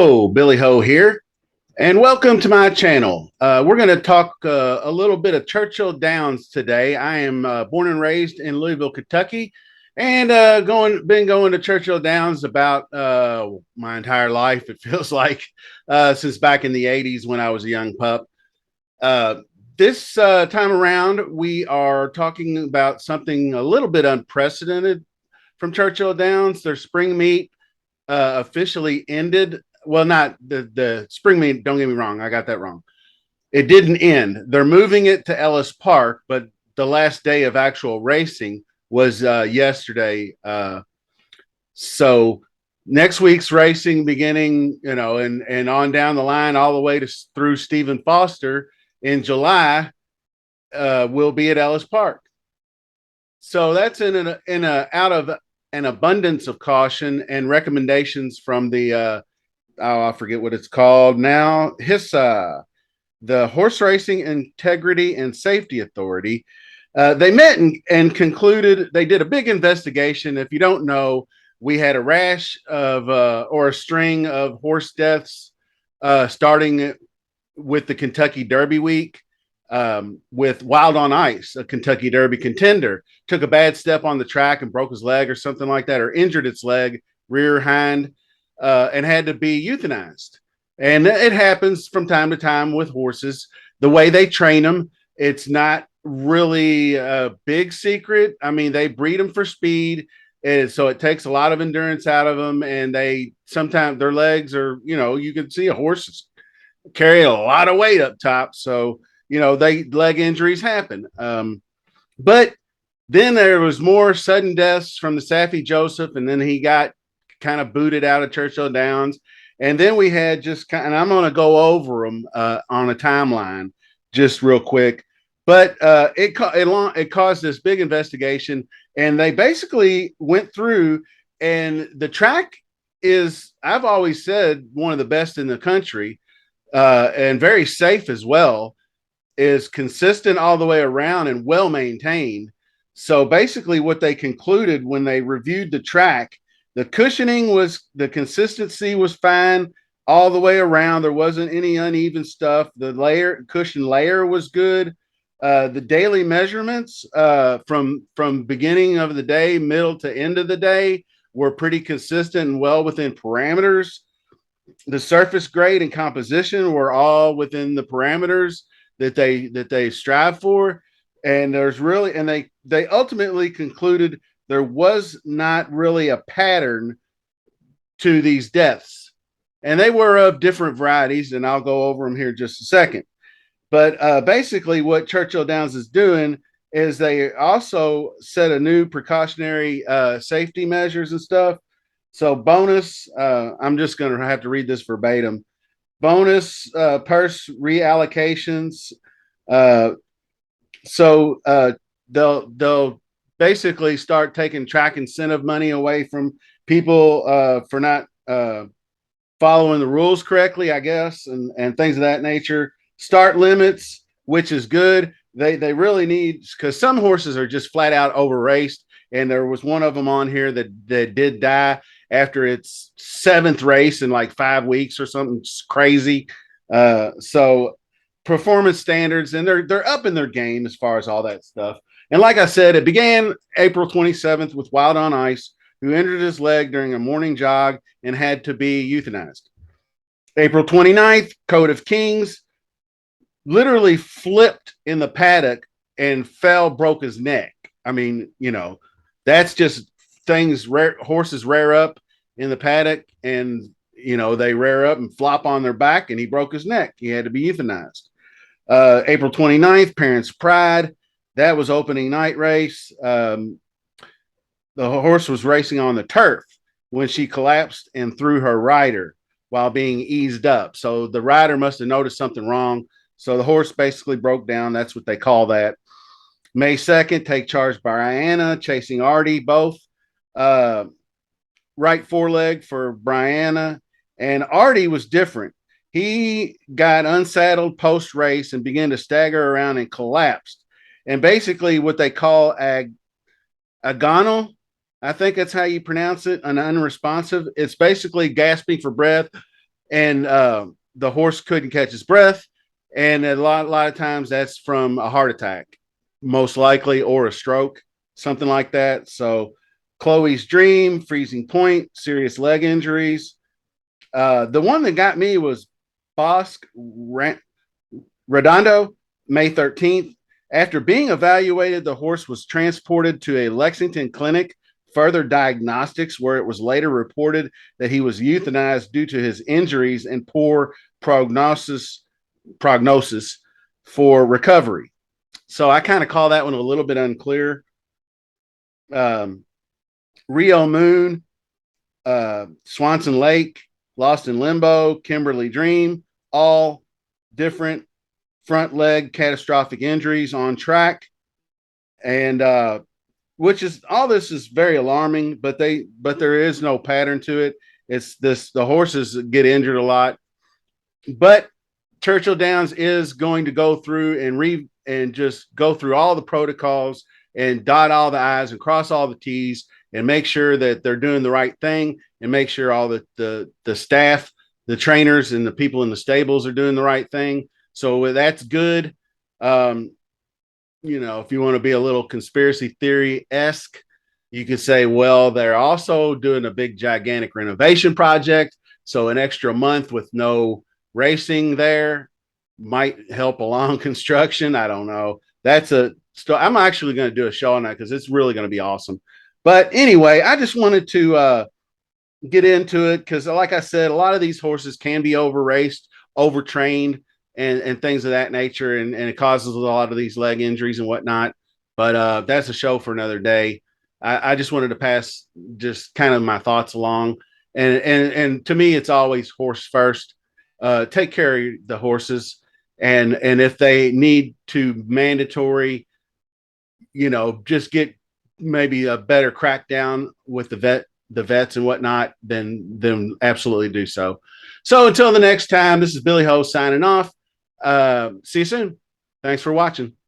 Hello, Billy Ho here, and welcome to my channel. We're going to talk a little bit of Churchill Downs today. I am born and raised in Louisville, Kentucky, and been going to Churchill Downs about my entire life. It feels like since back in the '80s when I was a young pup. Uh, this time around, we are talking about something a little bit unprecedented from Churchill Downs. Their spring meet officially ended. Well, not the spring meet. Don't get me wrong. I got that wrong. It didn't end. They're moving it to Ellis Park, but the last day of actual racing was yesterday. So next week's racing beginning, and on down the line all the way to through Stephen Foster in July will be at Ellis Park. So that's in a out of an abundance of caution and recommendations from the I forget what it's called now. HISA, the Horse Racing Integrity and Safety Authority. They met and concluded they did a big investigation. If you don't know, we had a rash of or a string of horse deaths starting with the Kentucky Derby week. With Wild on Ice, a Kentucky Derby contender, took a bad step on the track and broke his leg or something like that, or injured its leg, rear hind, and had to be euthanized. And it happens from time to time with horses. The way they train them, it's not really a big secret. I mean, they breed them for speed. And so it takes a lot of endurance out of them. And they sometimes their legs are, you can see a horse carry a lot of weight up top. So, they leg injuries happen. But then there was more sudden deaths from the Saffie Joseph, and then he got kind of booted out of Churchill Downs. And then we had and I'm going to go over them on a timeline just real quick. But it caused this big investigation, and they basically went through, and the track is, I've always said, one of the best in the country, and very safe as well. Is consistent all the way around and well maintained. So basically, what they concluded when they reviewed the track, the the consistency was fine all the way around. There wasn't any uneven stuff. The cushion layer was good. The daily measurements from beginning of the day, middle to end of the day were pretty consistent and well within parameters. The surface grade and composition were all within the parameters that they strive for. And they ultimately concluded there was not really a pattern to these deaths, and they were of different varieties, and I'll go over them here in just a second. But basically what Churchill Downs is doing is they also set a new precautionary safety measures and stuff. So bonus, I'm just going to have to read this verbatim. Bonus purse reallocations. They'll basically start taking track incentive money away from people for not following the rules correctly, I guess, and things of that nature. Start limits, which is good. They really need, because some horses are just flat out over raced, and there was one of them on here that did die after its seventh race in like 5 weeks or something crazy. So performance standards, and they're up in their game as far as all that stuff. And like I said, it began April 27th with Wild on Ice, who injured his leg during a morning jog and had to be euthanized. April 29th, Code of Kings literally flipped in the paddock and broke his neck. I mean, that's just things horses rear up in the paddock, and they rear up and flop on their back, and he broke his neck. He had to be euthanized. April 29th, Parents Pride. That was opening night race. The horse was racing on the turf when she collapsed and threw her rider while being eased up. So the rider must have noticed something wrong. So the horse basically broke down. That's what they call that. May 2nd, Take Charge Brianna, chasing Artie, both right foreleg for Brianna. And Artie was different. He got unsaddled post-race and began to stagger around and collapsed. And basically what they call agonal, I think that's how you pronounce it, an unresponsive. It's basically gasping for breath, and the horse couldn't catch his breath, and a lot of times that's from a heart attack, most likely, or a stroke, something like that. So Chloe's Dream, Freezing Point, serious leg injuries. The one that got me was Bosque Redondo, May 13th. After being evaluated, the horse was transported to a Lexington clinic, further diagnostics, where it was later reported that he was euthanized due to his injuries and poor prognosis for recovery. So I kind of call that one a little bit unclear. Um, Rio Moon, Swanson Lake, Lost in Limbo, Kimberly Dream, all different front leg catastrophic injuries on track. And which is all this is very alarming, but there is no pattern to it. It's this the horses get injured a lot. But Churchill Downs is going to go through and just go through all the protocols and dot all the I's and cross all the T's and make sure that they're doing the right thing and make sure all the staff, the trainers, and the people in the stables are doing the right thing. So that's good. Um, if you want to be a little conspiracy theory esque, you could say, well, they're also doing a big, gigantic renovation project. So an extra month with no racing there might help along construction. I don't know. I'm actually going to do a show on that because it's really going to be awesome. But anyway, I just wanted to get into it because, like I said, a lot of these horses can be over raced, overtrained, and things of that nature, and it causes a lot of these leg injuries and whatnot. But that's a show for another day. I just wanted to pass just kind of my thoughts along, and to me, it's always horse first. Take care of the horses, and if they need to mandatory, just get maybe a better crackdown with the vets and whatnot, then absolutely do so. So until the next time, this is Billy Ho signing off. See you soon. Thanks for watching.